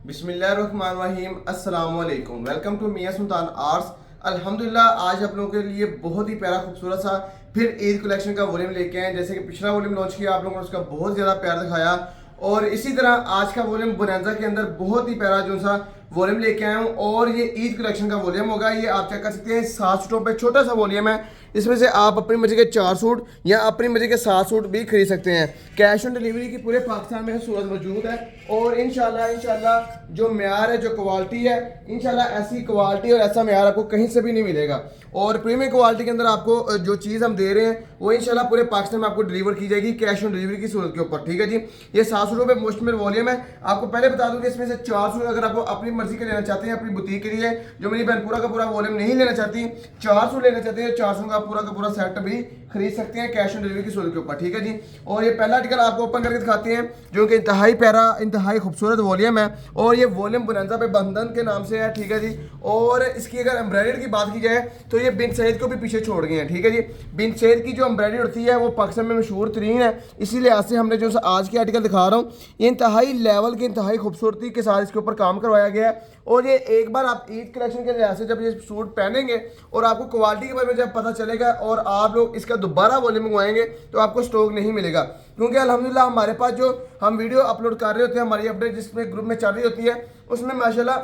बिस्मिल्लाहिर्रहमानिर्रहीम अस्सलाम वालेकुम। Welcome to Miyan Sultan arts. अल्हम्दुलिल्लाह आज आप लोगों के लिए बहुत ही प्यारा खूबसूरत सा फिर ईद कलेक्शन का वॉल्यूम लेके आए। जैसे कि पिछला वॉल्यूम लॉन्च किया, आप लोगों ने उसका बहुत ज़्यादा प्यार दिखाया और इसी तरह आज का वॉल्यूम बोनांजा के अंदर बहुत ही प्यारा जो सा वॉल्यूम लेके आया हूँ और ये ईद कलेक्शन का वॉल्यूम होगा। ये आप चेक कर सकते हैं 7 सूटों पे छोटा सा वॉल्यूम है। इसमें से आप अपनी मर्जी के 4 सूट या अपनी मर्जी के 7 सूट भी खरीद सकते हैं। कैश ऑन डिलीवरी की पूरे पाकिस्तान में सूरत मौजूद है और इंशाल्लाह जो म्यार है, जो क्वालिटी है, इंशाल्लाह ऐसी क्वालिटी और ऐसा म्यार आपको कहीं से भी नहीं मिलेगा। और प्रीमियम क्वालिटी के अंदर आपको जो चीज़ हम दे रहे हैं वो इंशाल्लाह पूरे पाकिस्तान में आपको डिलीवर की जाएगी कैश ऑन डिलीवरी की सूरत के ऊपर। ठीक है जी, ये 7 सूटों पे मोस्ट में वॉल्यूम है। आपको पहले बता दूं कि इसमें से 4 सूट अगर आपको अपनी मर्जी के लेना चाहते हैं, अपनी बुटीक के लिए, जो मेरी बहन पूरा का पूरा वॉल्यूम नहीं लेना चाहती, 4 सूट लेना चाहते हैं, 4 सूट का पूरा सेट भी खरीद सकते हैं कैश ऑन डिलीवरी की सूरत के ऊपर। ठीक है जी, और ये पहला आर्टिकल आपको ओपन करके दिखाते हैं जो कि इंतहाई प्यारा, इंतहाई खूबसूरत वॉल्यूम है और ये वॉल्यूम बोनांजा पे बंधन के नाम से है। ठीक है जी, और इसकी अगर एम्ब्रॉयडरी की बात की जाए तो ये बिन सैयद को भी पीछे छोड़ गए हैं। ठीक है जी, बिन सैयद की जो एम्ब्रॉयडरी होती है वो पाकिस्तान में मशहूर तरीन है, इसी लिहाज से हमने जो आज की आर्टिकल दिखा रहा हूँ ये इंतहाई लेवल की, इंतहाई खूबसूरती के साथ इसके ऊपर काम करवाया गया है। और ये एक बार आप ईद कलेक्शन के लिहाज से जब ये सूट पहनेंगे और आपको क्वालिटी के बारे में जब पता चलेगा और आप लोग इसका दोबारा वॉल्यूम मंगवाएंगे तो आपको स्टॉक नहीं मिलेगा, क्योंकि अल्हम्दुलिल्लाह हमारे पास जो हम वीडियो अपलोड कर रहे होते हैं, हमारी अपडेट जिसमें ग्रुप में चल रही होती है, उसमें माशाल्लाह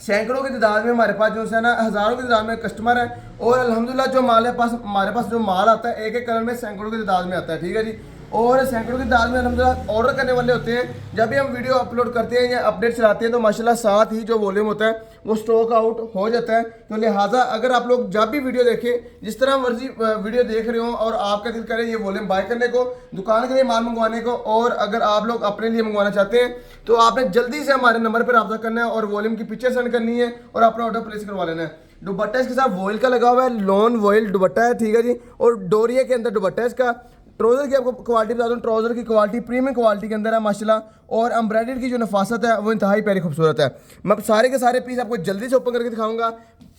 सैकड़ों की तादाद में हमारे पास जो है ना, हज़ारों की तादाद में कस्टमर है और अल्हम्दुलिल्लाह जो माल है पास, हमारे पास जो माल आता है एक एक कलर में सैकड़ों की तादाद में आता है। ठीक है जी, और सैकड़ों की तादाद में अल्हम्दुलिल्लाह ऑर्डर करने वाले होते हैं। जब भी हम वीडियो अपलोड करते हैं या अपडेट चलाते हैं तो माशाल्लाह साथ ही जो वॉल्यूम होता है वो स्टॉक आउट हो जाता है। तो लिहाजा अगर आप लोग जब भी वीडियो देखें, जिस तरह मर्जी वीडियो देख रहे हो और आपका दिल करे ये वॉल्यूम बाय करने को, दुकान के लिए माल मंगवाने को, और अगर आप लोग अपने लिए मंगवाना चाहते हैं तो आपने जल्दी से हमारे नंबर पर रब्ता करना है और वॉल्यूम की पिक्चर सेंड करनी है और अपना ऑर्डर प्लेस करवा लेना है। दुपट्टा इसके साथ वॉयल का लगा हुआ है, लॉन वॉयल दुपट्टा है। ठीक है जी, और डोरिया के अंदर दुपट्टा है इसका। ट्राउजर की आपको क्वालिटी बता दूं, ट्राउजर की क्वालिटी प्रीमियम क्वालिटी के अंदर है माशाल्लाह, और एम्ब्रॉयडरी की जो नफासत है वो इंतहाई प्यारी खूबसूरत है। मैं सारे के सारे पीस आपको जल्दी से ओपन करके दिखाऊंगा,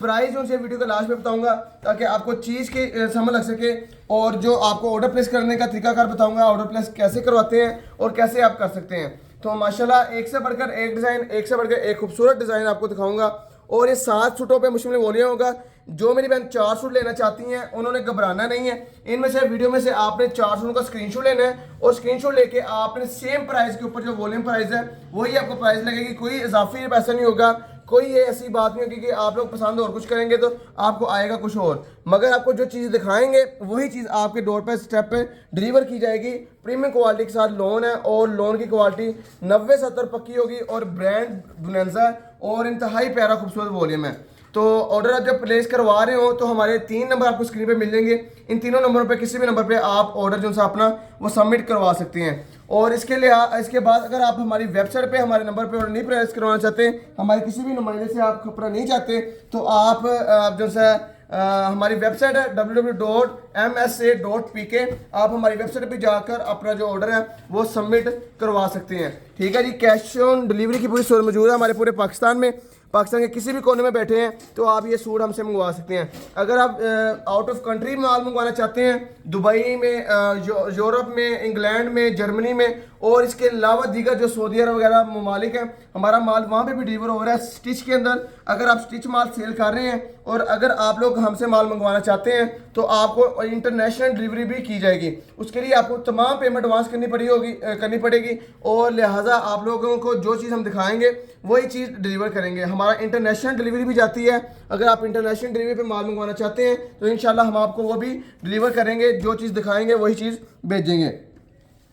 प्राइस उनसे वीडियो के लास्ट में बताऊंगा ताकि आपको चीज़ की समझ लग सके, और जो आपको ऑर्डर प्लेस करने का तरीकाकार बताऊंगा, ऑर्डर प्लेस कैसे करवाते हैं और कैसे आप कर सकते हैं। तो माशाल्लाह एक से बढ़कर एक डिज़ाइन, एक से बढ़कर एक खूबसूरत डिज़ाइन आपको दिखाऊंगा और ये 7 सूटों पे मुश्किल वॉल्यूम होगा। जो मेरी बहन 4 सूट लेना चाहती हैं उन्होंने घबराना नहीं है। इनमें से वीडियो में से आपने 4 सूटों का स्क्रीनशॉट लेना है और स्क्रीनशॉट लेके आपने सेम प्राइस के ऊपर जो वॉल्यूम प्राइस है वही आपको प्राइस लगेगी, कोई इजाफी पैसा नहीं होगा, कोई ये ऐसी बात नहीं होगी कि आप लोग पसंद और कुछ करेंगे तो आपको आएगा कुछ और, मगर आपको जो चीज़ दिखाएंगे वही चीज़ आपके डोर पर स्टेप पे डिलीवर की जाएगी। प्रीमियम क्वालिटी के साथ लोन है और लोन की क्वालिटी 90-70 पक्की होगी और ब्रांड बोनांजा है और इंतहाई प्यारा खूबसूरत वॉल्यूम है। तो ऑर्डर आप जब प्लेस करवा रहे हो तो हमारे 3 नंबर आपको स्क्रीन पे मिल जाएंगे। इन तीनों नंबरों पे किसी भी नंबर पे आप ऑर्डर जो सा अपना वो सबमिट करवा सकते हैं। और इसके लिए इसके बाद अगर आप हमारी वेबसाइट पे हमारे नंबर पे ऑर्डर नहीं प्लेस करवाना चाहते, हमारे किसी भी नुमाइंदे से आप कपड़ा नहीं चाहते, तो आप जो सा हमारी वेबसाइट है www.msa.pk, आप हमारी वेबसाइट पे जाकर अपना जो ऑर्डर है वो सबमिट करवा सकते हैं। ठीक है जी, कैश ऑन डिलीवरी की पूरी सूरत मौजूद है हमारे पूरे पाकिस्तान में। पाकिस्तान के किसी भी कोने में बैठे हैं तो आप ये सूट हमसे मंगवा सकते हैं। अगर आप आउट ऑफ कंट्री माल मंगवाना चाहते हैं, दुबई में, यूरोप में, इंग्लैंड में, जर्मनी में और इसके अलावा दीगर जो सऊदी अरब वगैरह ममालिक हैं, हमारा माल वहाँ पे भी डिलीवर हो रहा है स्टिच के अंदर। अगर आप स्टिच माल सेल कर रहे हैं और अगर आप लोग हमसे माल मंगवाना चाहते हैं तो आपको इंटरनेशनल डिलीवरी भी की जाएगी। उसके लिए आपको तमाम पेमेंट एडवांस करनी पड़ेगी और लिहाजा आप लोगों को जो चीज़ हम दिखाएंगे वही चीज़ डिलीवर करेंगे। हमारा इंटरनेशनल डिलीवरी भी जाती है। अगर आप इंटरनेशनल डिलीवरी पे माल मंगवाना चाहते हैं तो इंशाल्लाह हम आपको वो भी डिलीवर करेंगे, जो चीज़ दिखाएंगे वही चीज़ भेजेंगे।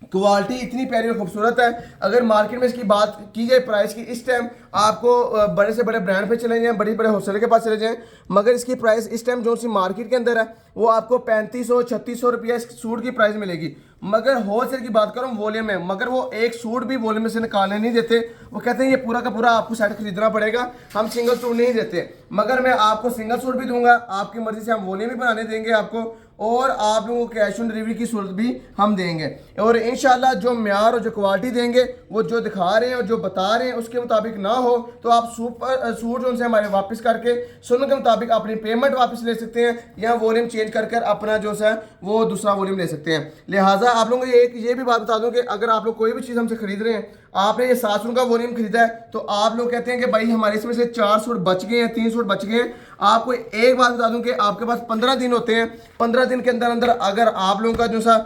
क्वालिटी इतनी प्यारी और खूबसूरत है। अगर मार्केट में इसकी बात की जाए प्राइस की, इस टाइम आपको बड़े से बड़े ब्रांड पे चले जाएं, बड़े बड़े होलसेलर के पास चले जाएं, मगर इसकी प्राइस इस टाइम जो सी मार्केट के अंदर है वो आपको 3500-3600 रुपया इस सूट की प्राइस मिलेगी। मगर होलसेल की बात करूँ वॉल्यूम में, मगर वो एक सूट भी वॉल्यूम में से निकालने नहीं देते। वो कहते हैं ये पूरा का पूरा आपको सेट खरीदना पड़ेगा, हम सिंगल सूट नहीं देते। मगर मैं आपको सिंगल सूट भी दूंगा, आपकी मर्जी से हम वॉल्यूम भी बनाने देंगे आपको और आप लोगों को कैश ऑन डिलीवरी की सूरत भी हम देंगे। और इंशाल्लाह जो म्यार और जो क्वालिटी देंगे वो जो दिखा रहे हैं और जो बता रहे हैं उसके मुताबिक ना हो तो आप सूट जो उनसे हमारे वापस करके सुनने के मुताबिक अपनी पेमेंट वापस ले सकते हैं या वॉल्यूम चेंज कर कर अपना जो है वो दूसरा वॉल्यूम ले सकते हैं। लिहाजा आप लोगों को ये भी बात बता दूं कि अगर आप लोग कोई भी चीज़ हमसे खरीद रहे हैं, आपने ये 7 सूट का वॉल्यूम खरीदा है तो आप लोग कहते हैं कि भाई हमारे इसमें से 4 सूट बच गए हैं, 3 सूट बच गए हैं। आपको एक बात बता दूं कि आपके पास 15 दिन होते हैं। 15 दिन के अंदर अंदर अगर आप लोगों का जो सा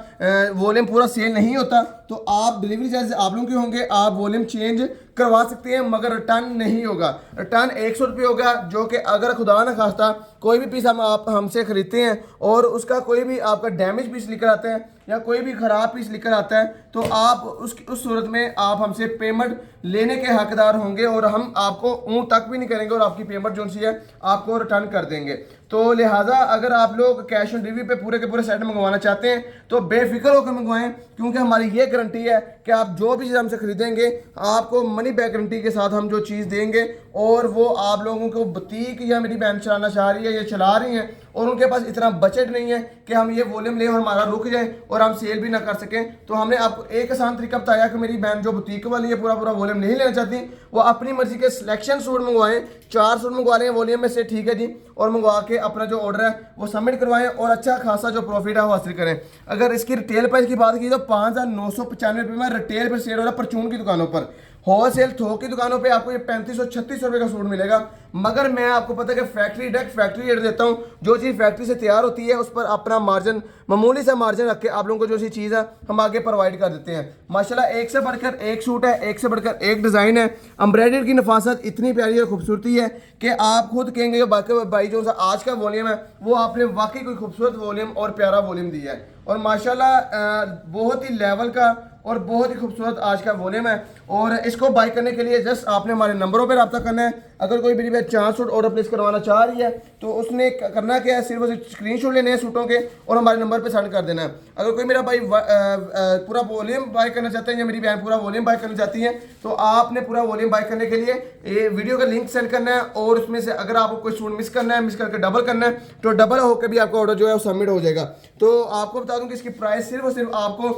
वॉल्यूम पूरा सेल नहीं होता तो आप डिलीवरी चार्ज आप लोगों के होंगे, आप वॉल्यूम चेंज करवा सकते हैं मगर रिटर्न नहीं होगा। रिटर्न 100 रुपये होगा, जो कि अगर खुदा न खास्ता कोई भी पीस आप हमसे खरीदते हैं और उसका कोई भी आपका डैमेज पीस लेकर आता है या कोई भी ख़राब पीस लेकर आता है तो आप उस सूरत में आप हमसे पेमेंट लेने के हकदार होंगे और हम आपको ऊँ तक भी नहीं करेंगे और आपकी पेमेंट जो सी है आपको रिटर्न कर देंगे। तो लिहाजा अगर आप लोग कैश ऑन डिलीवरी पे पूरे के पूरे सेट मंगवाना चाहते हैं तो बेफिक्र होकर मंगवाएं, क्योंकि हमारी ये गारंटी है कि आप जो भी चीज़ हमसे खरीदेंगे आपको मनी बैक गारंटी के साथ हम जो चीज़ देंगे और वो आप लोगों को बुटीक या मेरी बहन चलाना चाह रही है या चला रही हैं और उनके पास इतना बजट नहीं है कि हम ये वॉल्यूम लें और हमारा रुक जाए और हम सेल भी ना कर सकें, तो हमने आपको एक आसान तरीका बताया कि मेरी बहन जो बुटीक वाली है पूरा पूरा वॉल्यूम नहीं लेना चाहती वो अपनी मर्जी के सिलेक्शन सूट मंगवाएं, 4 सूट मंगवा लें वॉल्यूम में से, ठीक है जी, और मंगवा के अपना जो ऑर्डर है वो सबमिट करवाएं और अच्छा खासा जो प्रॉफिट है वो हासिल करें। अगर इसकी रिटेल प्राइस की बात की तो 5,995 रुपये में रिटेल पर सेल हो रहा है परचून की दुकानों पर। होलसेल थोक की दुकानों पे आपको ये 3536 रुपये का सूट मिलेगा, मगर मैं आपको पता है कि फैक्ट्री डायरेक्ट फैक्ट्री रेट देता हूँ। जो चीज़ फैक्ट्री से तैयार होती है उस पर अपना मार्जिन मामूली सा मार्जिन रख के आप लोगों को जो सी चीज़ है हम आगे प्रोवाइड कर देते हैं। माशाल्लाह एक से बढ़कर एक सूट है, एक से बढ़कर एक डिज़ाइन है। एम्ब्रॉयडरी की नफासत इतनी प्यारी और खूबसूरती है कि आप खुद कहेंगे बाकी भाई जो सा आज का वॉल्यूम है वो आपने वाकई कोई खूबसूरत वॉल्यूम और प्यारा वॉल्यूम दिया है और माशाल्लाह बहुत ही लेवल का और बहुत ही खूबसूरत आज का वॉल्यूम है। और इसको बाय करने के लिए जस्ट आपने हमारे नंबरों पर रब्ता करना है। अगर कोई मेरी बहन 4 सूट ऑर्डर प्लेस करवाना चाह रही है तो उसने करना क्या है, सिर्फ स्क्रीनशॉट लेने हैं सूटों के और हमारे नंबर पे सेंड कर देना है। अगर कोई मेरा भाई पूरा वॉल्यूम बाय करना चाहता है या मेरी बहन पूरा वॉल्यूम बाय करना चाहती है तो आपने पूरा वॉल्यूम बाय करने के लिए ये वीडियो का लिंक सेंड करना है और उसमें से अगर आपको कोई सूट मिस करना है, मिस करके डबल करना है तो डबल होकर भी आपका ऑर्डर जो है वो सबमिट हो जाएगा। तो आपको बता दूं कि इसकी प्राइस सिर्फ और सिर्फ आपको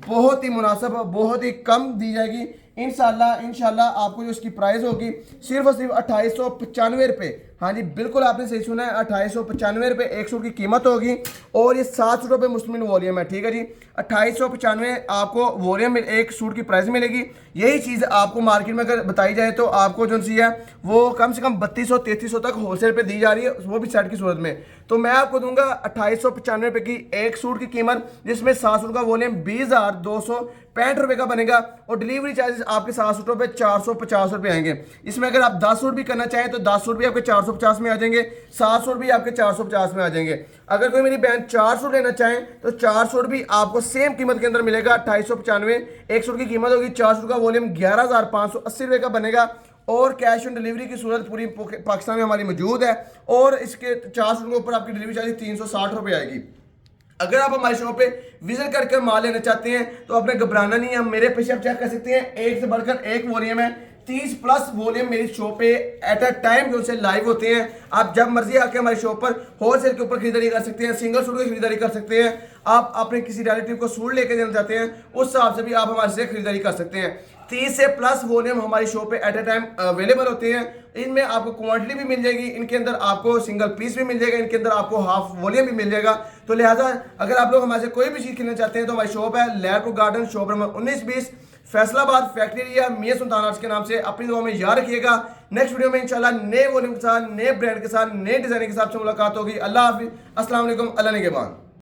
बहुत ही मुनासिब, बहुत ही कम दी जाएगी। इंशाल्लाह आपको जो इसकी प्राइस होगी सिर्फ और सिर्फ 2895 रुपये। हाँ जी बिल्कुल आपने सही सुना है, 2895 रुपये एक सूट की कीमत होगी और ये 7 सूटों पे मुश्तमिल वॉल्यूम है, ठीक है जी। 2895 आपको वॉल्यूम एक सूट की प्राइस मिलेगी। यही चीज़ आपको मार्केट में अगर बताई जाए तो आपको जो सी है वो कम से कम 3200-3300 तक होलसेल पे दी जा रही है, वो भी सेट की सूरत में। तो मैं आपको दूंगा 2895 रुपये की एक सूट की कीमत, जिसमें 7 सूट का वॉल्यूम 20,265 रुपये का बनेगा और डिलीवरी चार्जेस आपके 7 सूटों पे 450 रुपये आएंगे। इसमें अगर आप 10 सूट भी करना चाहें तो 10 सूट भी आपके 450 में आ जाएंगे, 7 सूट भी आपके 450 में आ जाएंगे। अगर कोई मेरी बहन 4 सूट लेना चाहें तो 4 सूट भी आपको सेम कीमत के अंदर मिलेगा। 2895 एक सूट की कीमत होगी, 4 सूट का वॉल्यूम 11,580 रुपये का बनेगा और कैश ऑन डिलीवरी की सूरत पूरी पाकिस्तान में हमारी मौजूद है और इसके 4 सूट के ऊपर आपकी डिलीवरी चार्ज 360 रुपये आएगी। अगर आप हमारी शॉप पे विजिट करके माल लेना चाहते हैं तो आपने घबराना नहीं है, हम मेरे पीछे आप चेक कर सकते हैं, एक से बढ़कर एक वॉल्यूम है, 30+ वॉल्यूम मेरी शॉप पे एट अ टाइम जो से लाइव होते हैं। आप जब मर्जी आके हमारी शॉप पर होलसेल के ऊपर खरीदारी कर सकते हैं, सिंगल सूट की खरीदारी कर सकते हैं। आप अपने किसी रिलेटिव को सूट लेके देना चाहते हैं उस हिसाब से भी आप हमारे से खरीदारी कर सकते हैं। 30 से प्लस वॉल्यूम हमारी शॉप पे एट अ टाइम अवेलेबल होते हैं। इनमें आपको क्वांटिटी भी मिल जाएगी, इनके अंदर आपको सिंगल पीस भी मिल जाएगा, इनके अंदर आपको हाफ वॉल्यूम भी मिल जाएगा। तो लिहाजा अगर आप लोग हमारे से कोई भी चीज़ खरीदना चाहते हैं तो हमारी शॉप है Lyallpur garden, shop number 1920, Faisalabad, factory area, Mian Sultan arts के नाम से। अपनी दुआ में याद रखिएगा। नेक्स्ट वीडियो में इंशाल्लाह नए वॉल्यूम के साथ, नए ब्रांड के साथ, नए डिजाइन के साथ मुलाकात होगी। अल्लाह हाफिज़, अस्सलाम वालेकुम, अल्लाह निगहबान।